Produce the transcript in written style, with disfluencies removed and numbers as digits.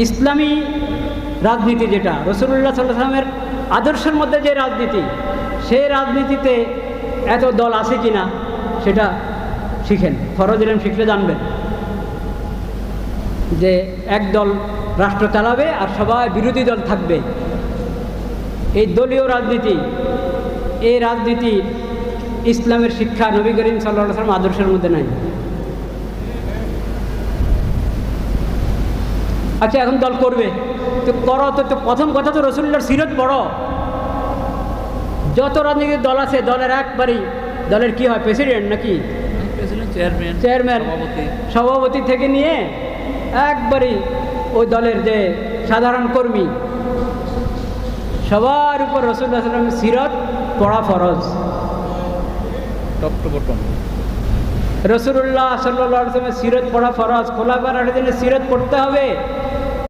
ইসলামী রাজনীতি যেটা রাসূলুল্লাহ সাল্লাল্লাহু আলাইহি ওয়াসাল্লামের আদর্শের মধ্যে যে রাজনীতি, সেই রাজনীতিতে এত দল আছে কি না সেটা শিখেন। ফরজ ইলম শিখলে জানবেন যে এক দল রাষ্ট্র চালাবে আর সবাই বিরোধী দল থাকবে। এই দলীয় রাজনীতি, এই রাজনীতি ইসলামের শিক্ষা নবী করিম সাল্লাল্লাহু আলাইহি ওয়াসাল্লাম আদর্শের মধ্যে নাই। আচ্ছা, এখন দল করবে তো করো, তো প্রথম কথা তো রাসূলুল্লাহর সিরত পড়ো। যত রাজনৈতিক দল আছে দলের একবারই দলের কি হয়, প্রেসিডেন্ট নাকি চেয়ারম্যান সভাপতি থেকে নিয়ে একবারই ওই দলের যে সাধারণ কর্মী সবার উপর রাসূলুল্লাহ সাল্লাল্লাহু আলাইহি ওয়াসাল্লামের সিরত পড়া ফরজ। রাসূলুল্লাহ সাল্লাল্লাহু আলাইহি ওয়াসাল্লামের সিরত পড়া ফরজ। খোলাফায়ে রাশিদিনের সিরত পড়তে হবে।